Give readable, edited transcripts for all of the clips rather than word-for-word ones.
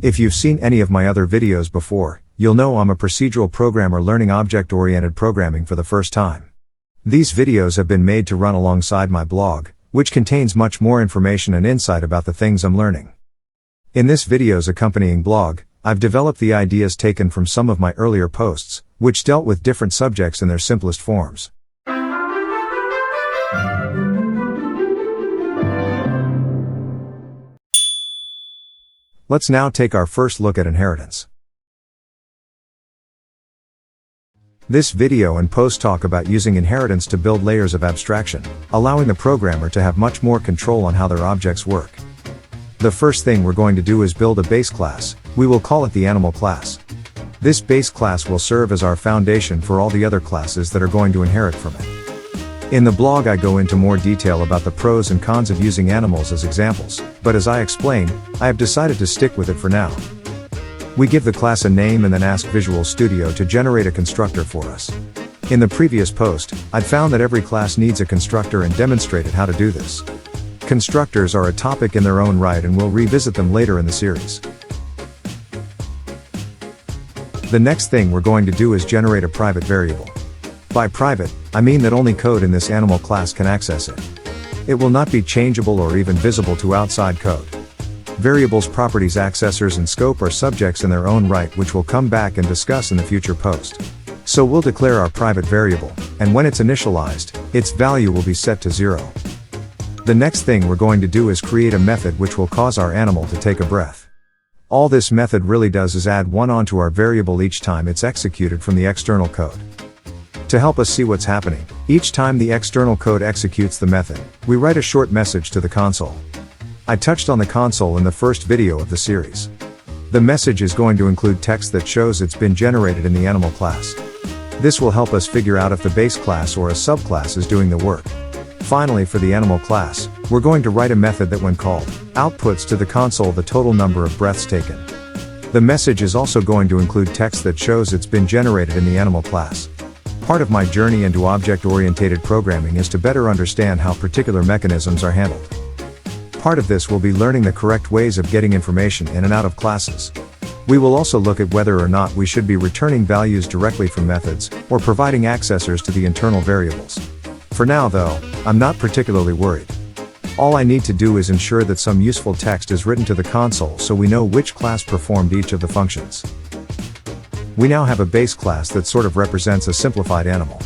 If you've seen any of my other videos before, you'll know I'm a procedural programmer learning object-oriented programming for the first time. These videos have been made to run alongside my blog, which contains much more information and insight about the things I'm learning. In this video's accompanying blog, I've developed the ideas taken from some of my earlier posts, which dealt with different subjects in their simplest forms. Let's now take our first look at inheritance. This video and post talk about using inheritance to build layers of abstraction, allowing the programmer to have much more control on how their objects work. The first thing we're going to do is build a base class. We will call it the animal class. This base class will serve as our foundation for all the other classes that are going to inherit from it. In the blog I go into more detail about the pros and cons of using animals as examples, but as I explain, I have decided to stick with it for now. We give the class a name and then ask Visual Studio to generate a constructor for us. In the previous post, I'd found that every class needs a constructor and demonstrated how to do this. Constructors are a topic in their own right and we'll revisit them later in the series. The next thing we're going to do is generate a private variable. By private, I mean that only code in this animal class can access it. It will not be changeable or even visible to outside code. Variables, properties, accessors, and scope are subjects in their own right, which we'll come back and discuss in the future post. So we'll declare our private variable, and when it's initialized, its value will be set to 0. The next thing we're going to do is create a method which will cause our animal to take a breath. All this method really does is add 1 onto our variable each time it's executed from the external code. To help us see what's happening, each time the external code executes the method, we write a short message to the console. I touched on the console in the first video of the series. The message is going to include text that shows it's been generated in the animal class. This will help us figure out if the base class or a subclass is doing the work. Finally, for the animal class, we're going to write a method that when called, outputs to the console the total number of breaths taken. The message is also going to include text that shows it's been generated in the animal class. Part of my journey into object-orientated programming is to better understand how particular mechanisms are handled. Part of this will be learning the correct ways of getting information in and out of classes. We will also look at whether or not we should be returning values directly from methods, or providing accessors to the internal variables. For now though, I'm not particularly worried. All I need to do is ensure that some useful text is written to the console so we know which class performed each of the functions. We now have a base class that sort of represents a simplified animal.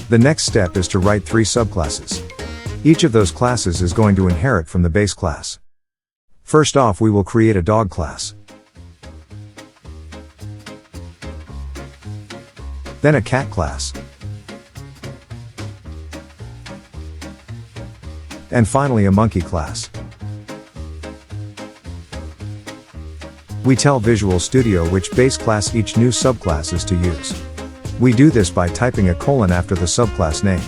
The next step is to write 3 subclasses. Each of those classes is going to inherit from the base class. First off, we will create a dog class. Then a cat class. And finally a monkey class. We tell Visual Studio which base class each new subclass is to use. We do this by typing a colon after the subclass name.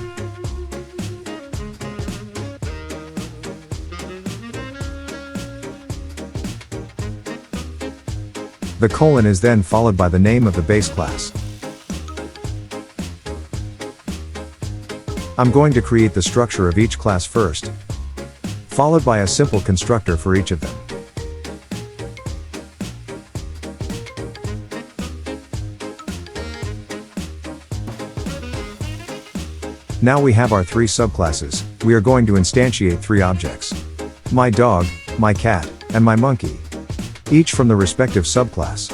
The colon is then followed by the name of the base class. I'm going to create the structure of each class first, followed by a simple constructor for each of them. Now we have our 3 subclasses. We are going to instantiate 3 objects. My dog, my cat, and my monkey. Each from the respective subclass.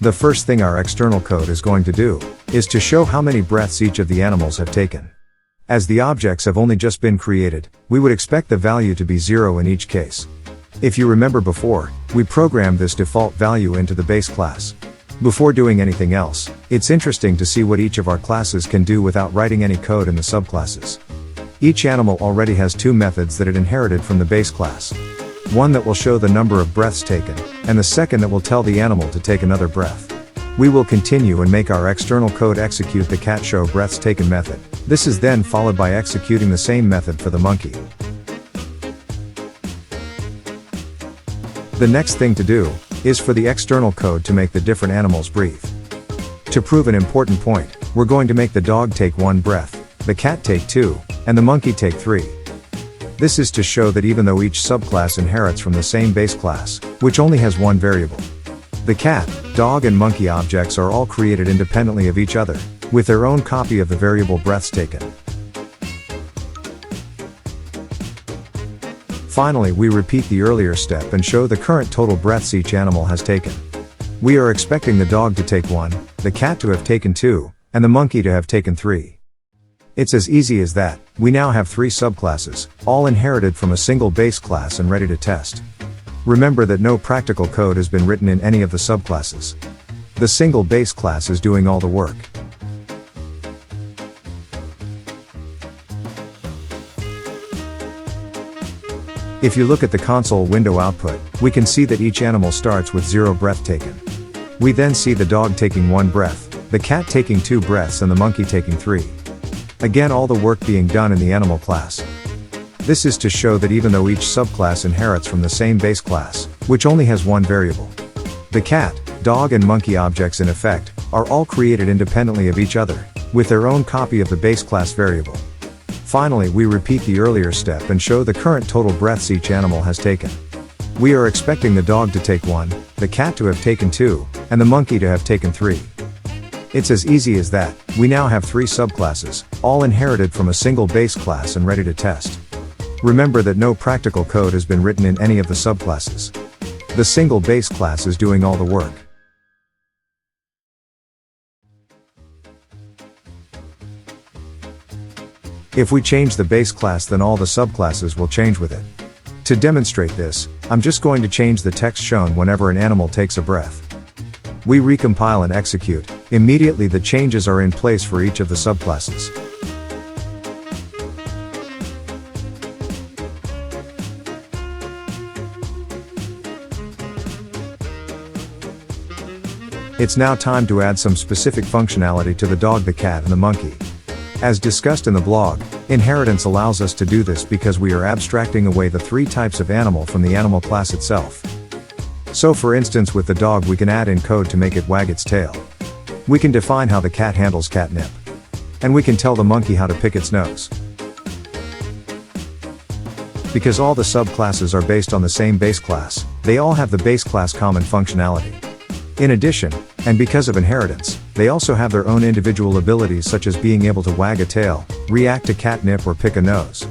The first thing our external code is going to do is to show how many breaths each of the animals have taken. As the objects have only just been created, we would expect the value to be 0 in each case. If you remember before, we programmed this default value into the base class. Before doing anything else, it's interesting to see what each of our classes can do without writing any code in the subclasses. Each animal already has 2 methods that it inherited from the base class. One that will show the number of breaths taken, and the second that will tell the animal to take another breath. We will continue and make our external code execute the cat show breaths taken method. This is then followed by executing the same method for the monkey. The next thing to do is for the external code to make the different animals breathe. To prove an important point, we're going to make the dog take 1 breath, the cat take 2, and the monkey take 3. This is to show that even though each subclass inherits from the same base class, which only has one variable, the cat, dog and monkey objects are all created independently of each other, with their own copy of the variable breaths taken. Finally, we repeat the earlier step and show the current total breaths each animal has taken. We are expecting the dog to take 1, the cat to have taken 2, and the monkey to have taken 3. It's as easy as that. We now have 3 subclasses, all inherited from a single base class and ready to test. Remember that no practical code has been written in any of the subclasses. The single base class is doing all the work. If you look at the console window output, we can see that each animal starts with 0 breath taken. We then see the dog taking 1 breath, the cat taking 2 breaths and the monkey taking 3. Again, all the work being done in the animal class. This is to show that even though each subclass inherits from the same base class, which only has one variable, the cat, dog and monkey objects in effect, are all created independently of each other, with their own copy of the base class variable. Finally, we repeat the earlier step and show the current total breaths each animal has taken. We are expecting the dog to take 1, the cat to have taken 2, and the monkey to have taken 3. It's as easy as that. We now have 3 subclasses, all inherited from a single base class and ready to test. Remember that no practical code has been written in any of the subclasses. The single base class is doing all the work. If we change the base class, then all the subclasses will change with it. To demonstrate this, I'm just going to change the text shown whenever an animal takes a breath. We recompile and execute. Immediately the changes are in place for each of the subclasses. It's now time to add some specific functionality to the dog, the cat, and the monkey. As discussed in the blog, inheritance allows us to do this because we are abstracting away the 3 types of animal from the animal class itself. So for instance, with the dog we can add in code to make it wag its tail. We can define how the cat handles catnip. And we can tell the monkey how to pick its nose. Because all the subclasses are based on the same base class, they all have the base class common functionality. In addition, and because of inheritance, they also have their own individual abilities such as being able to wag a tail, react to catnip or pick a nose.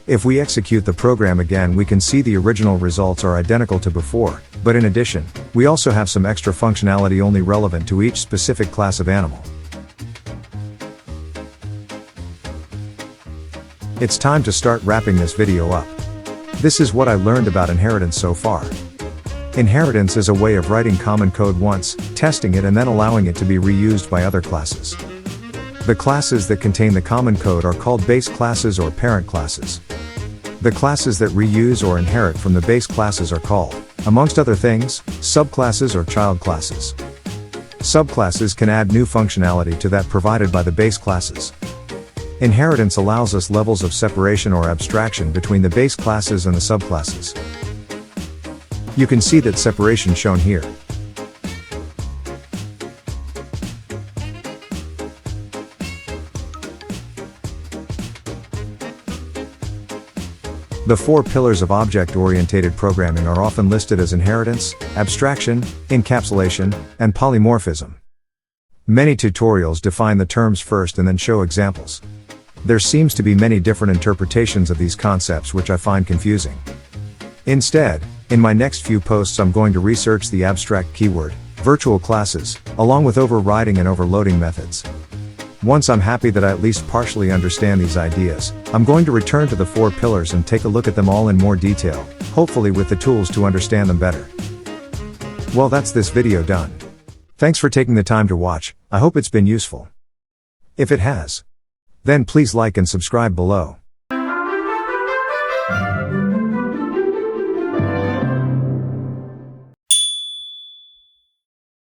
If we execute the program again, we can see the original results are identical to before, but in addition, we also have some extra functionality only relevant to each specific class of animal. It's time to start wrapping this video up. This is what I learned about inheritance so far. Inheritance is a way of writing common code once, testing it and then allowing it to be reused by other classes. The classes that contain the common code are called base classes or parent classes. The classes that reuse or inherit from the base classes are called, amongst other things, subclasses or child classes. Subclasses can add new functionality to that provided by the base classes. Inheritance allows us levels of separation or abstraction between the base classes and the subclasses. You can see that separation shown here. The 4 pillars of object-orientated programming are often listed as inheritance, abstraction, encapsulation, and polymorphism. Many tutorials define the terms first and then show examples. There seems to be many different interpretations of these concepts which I find confusing. Instead, in my next few posts I'm going to research the abstract keyword, virtual classes, along with overriding and overloading methods. Once I'm happy that I at least partially understand these ideas, I'm going to return to the 4 pillars and take a look at them all in more detail, hopefully with the tools to understand them better. Well, that's this video done. Thanks for taking the time to watch. I hope it's been useful. If it has, then please like and subscribe below.